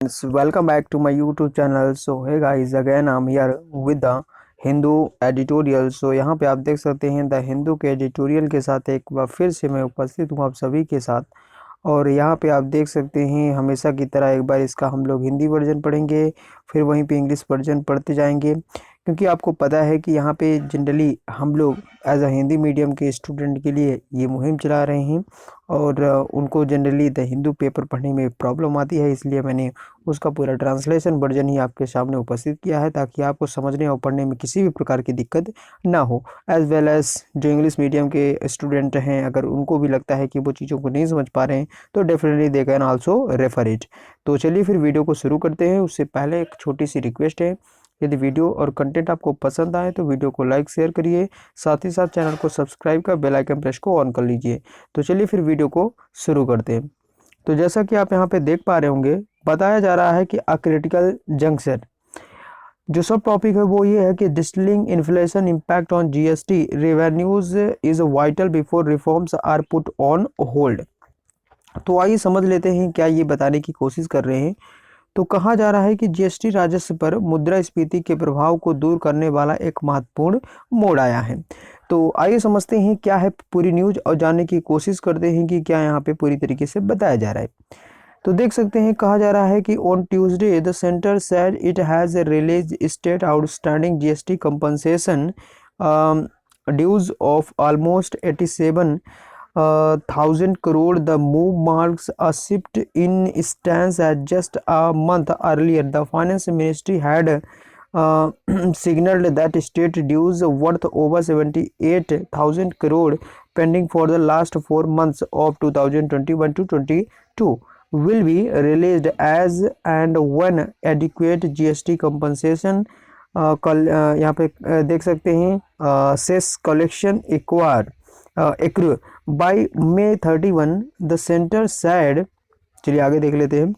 Welcome back to my YouTube channel. So hey guys, again I'm here with the Hindu editorial. यहाँ पे आप देख सकते हैं द हिंदू के एडिटोरियल के साथ एक बार फिर से मैं उपस्थित हूँ आप सभी के साथ। और यहाँ पे आप देख सकते हैं हमेशा की तरह एक बार इसका हम लोग हिंदी वर्जन पढ़ेंगे, फिर वहीं पे इंग्लिश वर्जन पढ़ते जाएंगे, क्योंकि आपको पता है कि यहाँ पे जनरली हम लोग एज अ हिंदी मीडियम के स्टूडेंट के लिए ये मुहिम चला रहे हैं। और उनको जनरली द हिंदू पेपर पढ़ने में प्रॉब्लम आती है, इसलिए मैंने उसका पूरा ट्रांसलेशन वर्जन ही आपके सामने उपस्थित किया है, ताकि आपको समझने और पढ़ने में किसी भी प्रकार की दिक्कत ना हो। एज वेल एज जो इंग्लिश मीडियम के स्टूडेंट हैं, अगर उनको भी लगता है कि वो चीज़ों को नहीं समझ पा रहे हैं तो definitely they can also refer it. तो चलिए फिर वीडियो को शुरू करते हैं। उससे पहले एक छोटी सी रिक्वेस्ट है, यदि वीडियो और कंटेंट आपको पसंद आए तो वीडियो को लाइक शेयर करिए, साथ ही साथ चैनल को सब्सक्राइब कर बेल आइकन प्रेस को ऑन कर लीजिए। तो चलिए फिर वीडियो को शुरू करते हैं। तो जैसा कि आप यहाँ पे देख पा रहे होंगे, बताया जा रहा है कि अ क्रिटिकल जंक्शन, जो सब टॉपिक है वो ये है कि distilling inflation impact on GST revenues is vital before reforms are put on hold. तो आइए समझ लेते हैं क्या ये बताने की कोशिश कर रहे हैं। तो कहा जा रहा है कि जीएसटी राजस्व पर मुद्रास्फीति के प्रभाव को दूर करने वाला एक महत्वपूर्ण मोड़ आया है। तो आइए समझते हैं क्या है पूरी न्यूज और जानने की कोशिश करते हैं कि क्या यहाँ पे पूरी तरीके से बताया जा रहा है। तो देख सकते हैं कहा जा रहा है कि on Tuesday the centre said it has release state outstanding GST compensation dues of almost 87,000 crore. The move marks a shift in stance as just a month earlier the finance ministry had signaled that state dues worth over 78,000 crore pending for the last 4 months of 2021 to 22 will be released as and when adequate GST compensation कल यहाँ पे देख सकते हैं cess collection acquire accrue by May 31 the center said। चलिए आगे देख लेते हैं।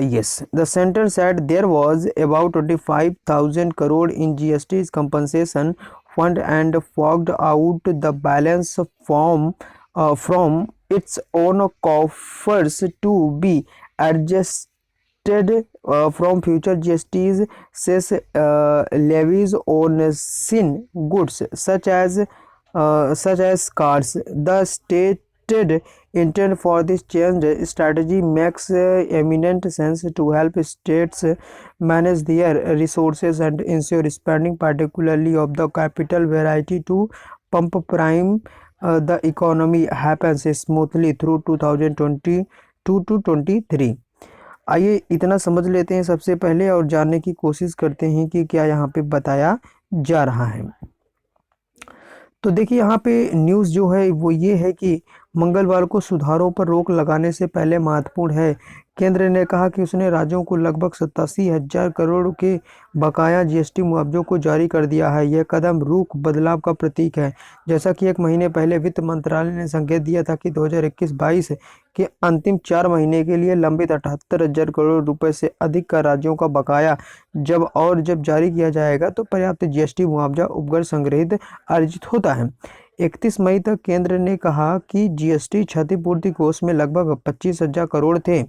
Yes, the center said there was about 25,000 crore in GST's compensation fund and forked out the balance from its own coffers to be adjusted from future GST's cess levies on sin goods such as cars. The stated intent for this change strategy makes eminent sense to help states manage their resources and ensure spending, particularly of the capital variety to pump prime the economy happens smoothly through 2022 to 23। आइए इतना समझ लेते हैं सबसे पहले और जानने की कोशिश करते हैं कि क्या यहाँ पे बताया जा रहा है। तो देखिए यहाँ पे न्यूज़ जो है वो ये है कि मंगलवार को सुधारों पर रोक लगाने से पहले महत्वपूर्ण है। केंद्र ने कहा कि उसने राज्यों को लगभग 87,000 करोड़ के बकाया जीएसटी मुआवजों को जारी कर दिया है। यह कदम रुख बदलाव का प्रतीक है। जैसा कि एक महीने पहले वित्त मंत्रालय ने संकेत दिया था कि 2021-22 के अंतिम 4 महीने के लिए लंबित 78,000 करोड़ रुपए से अधिक का राज्यों का बकाया जब जारी किया जाएगा तो पर्याप्त जीएसटी मुआवजा उपकर संग्रहित अर्जित होता है। 31 मई तक केंद्र ने कहा कि जीएसटी क्षतिपूर्ति कोष में लगभग 25,000 करोड़ थे।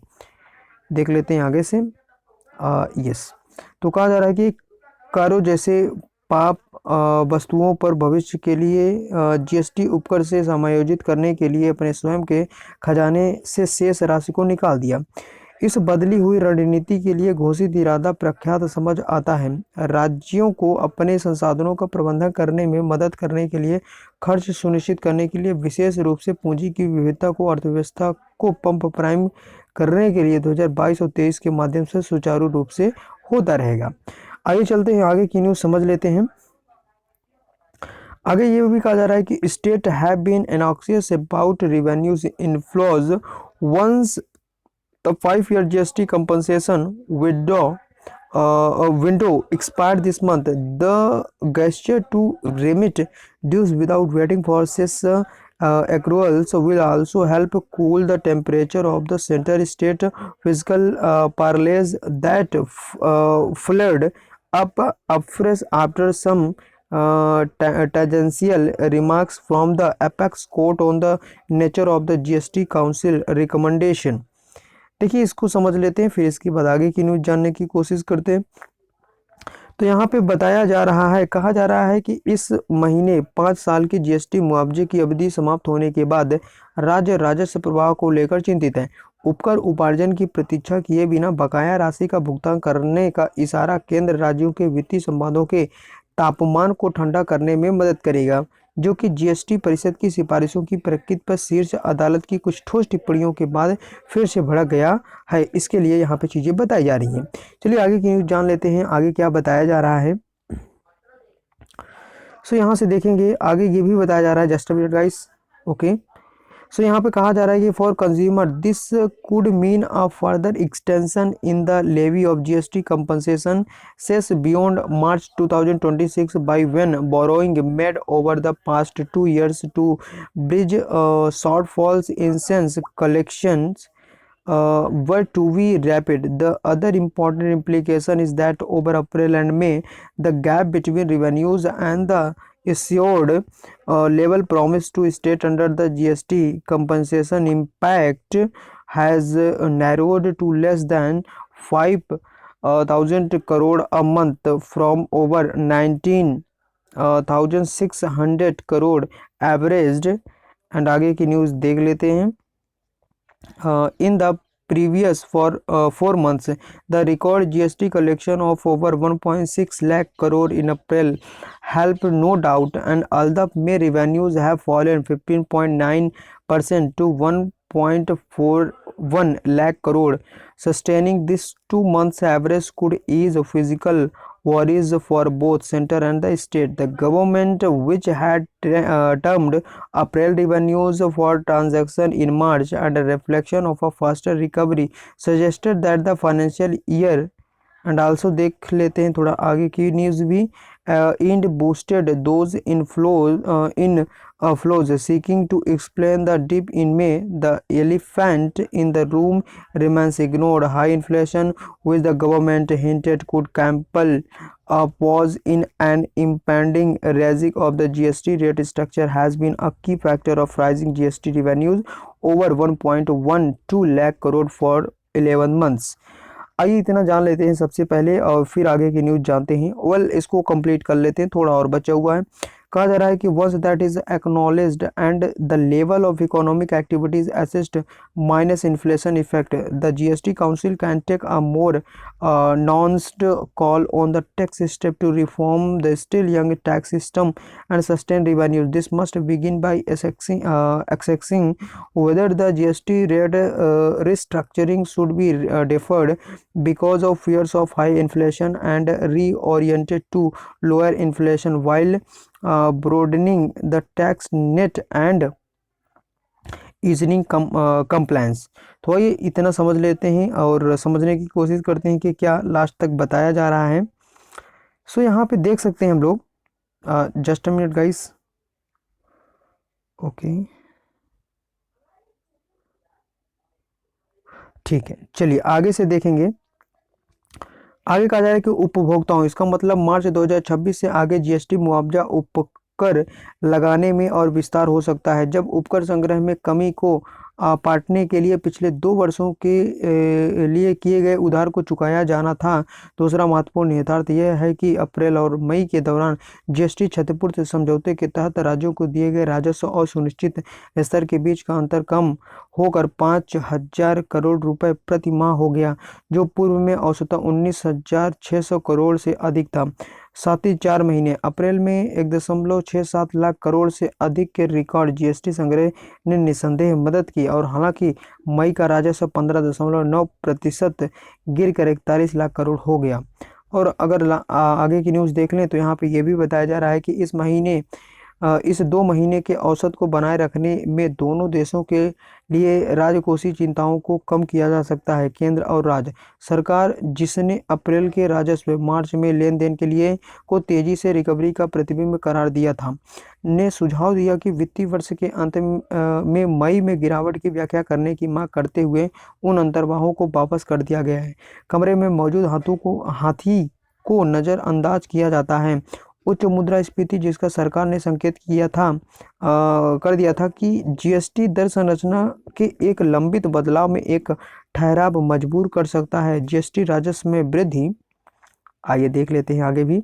देख लेते हैं आगे से। यस, तो कहा जा रहा है कि कारों जैसे पाप वस्तुओं पर भविष्य के लिए जीएसटी उपकर से समायोजित करने के लिए अपने स्वयं के खजाने से शेष राशि को निकाल दिया। इस बदली हुई रणनीति के लिए घोषित इरादा प्रख्यात समझ आता है। राज्यों को अपने संसाधनों का प्रबंधन करने में मदद करने के लिए खर्च सुनिश्चित करने के लिए विशेष रूप से पूंजी की विविधता को अर्थव्यवस्था को पंप प्राइम करने के लिए 2022 और 23 के माध्यम से सुचारू रूप से होता रहेगा। आइए चलते हैं आगे की न्यूज़ समझ लेते हैं। आगे ये भी कहा जा रहा है कि state have been anxious about revenues inflows once the 5-year GST compensation window expired this month. The gesture to remit dues without waiting for cess accruals will also help cool the temperature of the center-state fiscal parleys that flared up afresh after some tangential remarks from the apex court on the nature of the GST Council recommendation. देखिए इसको समझ लेते हैं, फिर इसके बाद आगे की न्यूज़ जानने की कोशिश करते हैं। तो यहाँ पे बताया जा रहा है, कहा जा रहा है कि इस महीने 5 साल की जीएसटी मुआवजे की अवधि समाप्त होने के बाद राज्य राजस्व प्रवाह को लेकर चिंतित है। उपकर उपार्जन की प्रतीक्षा किए बिना बकाया राशि का भुगतान करने का इशारा केंद्र राज्यों के वित्तीय संबंधों के तापमान को ठंडा करने में मदद करेगा, जो कि जीएसटी परिषद की सिफारिशों की प्रकृति पर शीर्ष अदालत की कुछ ठोस टिप्पणियों के बाद फिर से भड़क गया है। इसके लिए यहाँ पे चीज़ें बताई जा रही हैं। चलिए आगे की न्यूज़ जान लेते हैं, आगे क्या बताया जा रहा है। सो यहाँ से देखेंगे, आगे ये भी बताया जा रहा है, just a minute guys. Okay, so यहाँ पे कहा जा रहा है कि for consumer this could mean a further extension in the levy of GST compensation cess beyond March 2026 by when borrowing made over the past 2 years to bridge shortfalls in सेंस collections were to be rapid. The other important implication is that over April and May, the gap between revenues and the assured level promised to state under the GST compensation impact has narrowed to less than 5,000 crore a month from over 19,600 crore averaged. And आगे की news देख लेते हैं। In the previous 4 months, the record GST collection of over 1.6 lakh crore in April helped no doubt, and although May revenues have fallen 15.9% to 1.41 lakh crore, sustaining this 2 months average could ease physical worries for both center and the state. The government, which had termed April revenues for transaction in March and a reflection of a faster recovery, suggested that the financial year and also देख लेते हैं थोड़ा आगे की news भी। And boosted those in flows seeking to explain the dip in May. The elephant in the room remains ignored. High inflation, which the government hinted could compel a pause in an impending raising of the GST rate structure, has been a key factor of rising GST revenues over 1.12 lakh crore for 11 months. आइए इतना जान लेते हैं सबसे पहले और फिर आगे की न्यूज़ जानते हैं। इसको कंप्लीट कर लेते हैं, थोड़ा और बचा हुआ है। कहा जा रहा है कि once that is acknowledged and the level of economic activities assist minus inflation effect, the GST council can take a more nuanced call on the tax step to reform the still young tax system and sustain revenues. This must begin by assessing whether the GST rate restructuring should be deferred because of fears of high inflation and reoriented to lower inflation, while broadening the tax net and easing compliance. तो ये इतना समझ लेते हैं और समझने की कोशिश करते हैं कि क्या लास्ट तक बताया जा रहा है। सो यहाँ पे देख सकते हैं हम लोग, just a minute guys. Okay ठीक है, चलिए आगे से देखेंगे। आगे कहा जा रहा है कि उपभोक्ताओं, इसका मतलब मार्च 2026 से आगे जीएसटी मुआवजा उपकर लगाने में और विस्तार हो सकता है, जब उपकर संग्रह में कमी को पाटने के लिए पिछले 2 वर्षों के लिए किए गए उधार को चुकाया जाना था। दूसरा महत्वपूर्ण निहितार्थ यह है कि अप्रैल और मई के दौरान जीएसटी क्षतिपूर्ति समझौते के तहत राज्यों को दिए गए राजस्व और सुनिश्चित स्तर के बीच का अंतर कम होकर 5,000 करोड़ रुपए प्रति माह हो गया, जो पूर्व में औसतन 19,600 करोड़ से अधिक था। साथ ही 4 महीने अप्रैल में 1.67 लाख करोड़ से अधिक के रिकॉर्ड जीएसटी संग्रह ने निस्संदेह मदद की, और हालांकि मई का राजस्व 15.9% गिर कर 41 लाख करोड़ हो गया। और अगर आगे की न्यूज़ देख लें तो यहाँ पे ये भी बताया जा रहा है कि इस 2 महीने के औसत को बनाए रखने में दोनों देशों के लिए राजकोषीय चिंताओं को कम किया जा सकता है। केंद्र और राज्य सरकार, जिसने अप्रैल के राजस्व मार्च में लेन देन के लिए को तेजी से रिकवरी का प्रतिबिंब करार दिया था, ने सुझाव दिया कि वित्तीय वर्ष के अंत में मई में गिरावट की व्याख्या करने की मांग करते हुए उन अंतर्वाहों को वापस कर दिया गया है। कमरे में मौजूद हाथी को नज़रअंदाज किया जाता है। उच्च मुद्रास्फीति, जिसका सरकार ने संकेत कर दिया था कि जीएसटी दर संरचना के एक लंबित बदलाव में एक ठहराव मजबूर कर सकता है जीएसटी राजस्व में वृद्धि। आइए देख लेते हैं आगे भी।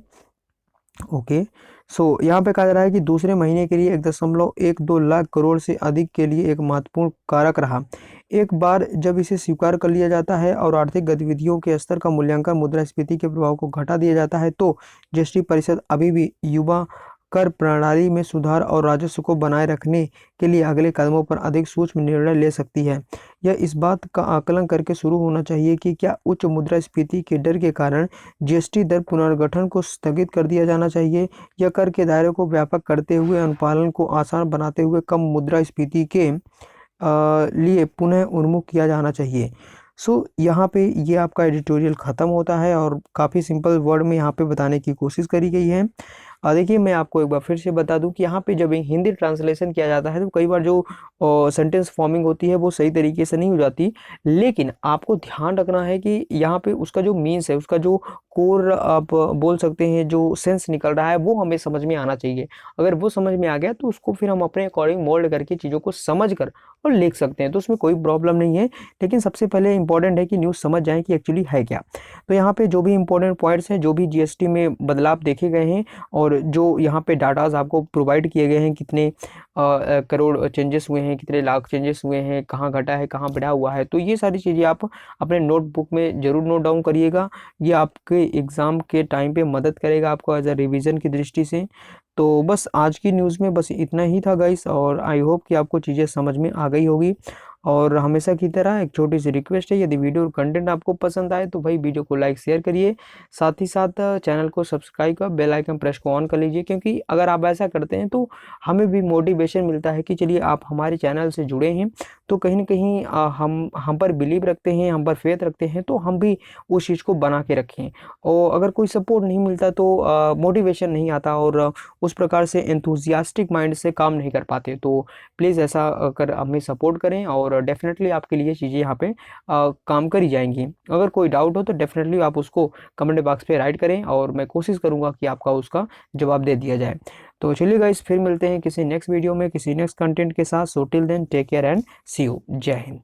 ओके, सो यहाँ पे कहा जा रहा है कि दूसरे महीने के लिए 1.12 लाख करोड़ से अधिक के लिए एक महत्वपूर्ण कारक रहा। एक बार जब इसे स्वीकार कर लिया जाता है और आर्थिक गतिविधियों के स्तर का मूल्यांकन मुद्रास्फीति के प्रभाव को घटा दिया जाता है, तो जीएसटी परिषद अभी भी युवा कर प्रणाली में सुधार और राजस्व को बनाए रखने के लिए अगले कदमों पर अधिक सूक्ष्म निर्णय ले सकती है। यह इस बात का आकलन करके शुरू होना चाहिए कि क्या उच्च मुद्रास्फीति के डर के कारण जीएसटी दर पुनर्गठन को स्थगित कर दिया जाना चाहिए, या कर के दायरे को व्यापक करते हुए अनुपालन को आसान बनाते हुए कम मुद्रास्फीति के लिए पुनः उन्मुख किया जाना चाहिए। सो यहाँ पे ये आपका एडिटोरियल ख़त्म होता है और काफ़ी सिंपल वर्ड में यहाँ पे बताने की कोशिश करी गई है। देखिए मैं आपको एक बार फिर से बता दूं कि यहाँ पे जब हिंदी ट्रांसलेशन किया जाता है तो कई बार जो सेंटेंस फॉर्मिंग होती है वो सही तरीके से नहीं हो जाती, लेकिन आपको ध्यान रखना है कि यहाँ पे उसका जो मीन्स है, उसका जो कोर आप बोल सकते हैं जो सेंस निकल रहा है वो हमें समझ में आना चाहिए। अगर वो समझ में आ गया तो उसको फिर हम अपने अकॉर्डिंग मोल्ड करके चीज़ों को समझ कर और लिख सकते हैं, तो उसमें कोई प्रॉब्लम नहीं है। लेकिन सबसे पहले इंपॉर्टेंट है कि न्यूज़ समझ जाएं कि एक्चुअली है क्या। तो यहाँ पे जो भी इंपॉर्टेंट पॉइंट्स हैं, जो भी जीएसटी में बदलाव देखे गए हैं और जो यहाँ पे डाटाज आपको प्रोवाइड किए गए हैं, कितने करोड़ चेंजेस हुए हैं, कितने लाख चेंजेस हुए हैं, कहाँ घटा है, कहाँ बढ़ा हुआ है, तो ये सारी चीज़ें आप अपने नोटबुक में ज़रूर नोट डाउन करिएगा। ये आपके एग्ज़ाम के टाइम पे मदद करेगा आपको एज अ रिवीजन की दृष्टि से। तो बस आज की न्यूज़ में बस इतना ही था गाइस, और आई होप कि आपको चीज़ें समझ में आ गई होगी। और हमेशा की तरह एक छोटी सी रिक्वेस्ट है, यदि वीडियो और कंटेंट आपको पसंद आए तो भाई वीडियो को लाइक शेयर करिए, साथ ही साथ चैनल को सब्सक्राइब कर बेल आइकन प्रेस को ऑन कर लीजिए, क्योंकि अगर आप ऐसा करते हैं तो हमें भी मोटिवेशन मिलता है कि चलिए आप हमारे चैनल से जुड़े हैं तो कहीं ना कहीं हम पर बिलीव रखते हैं, हम पर फेथ रखते हैं, तो हम भी उस चीज़ को बना के रखें। और अगर कोई सपोर्ट नहीं मिलता तो मोटिवेशन नहीं आता और उस प्रकार से एंथुजियास्टिक माइंड से काम नहीं कर पाते। तो प्लीज़ ऐसा कर हमें सपोर्ट करें और डेफिनेटली आपके लिए चीज़ें यहाँ पे काम करी जाएंगी। अगर कोई डाउट हो तो डेफिनेटली आप उसको कमेंट बॉक्स पे राइट करें और मैं कोशिश करूँगा कि आपका उसका जवाब दे दिया जाए। तो चलिए गाइस, फिर मिलते हैं किसी नेक्स्ट वीडियो में किसी नेक्स्ट कंटेंट के साथ। So till then take care and see you. जय हिंद।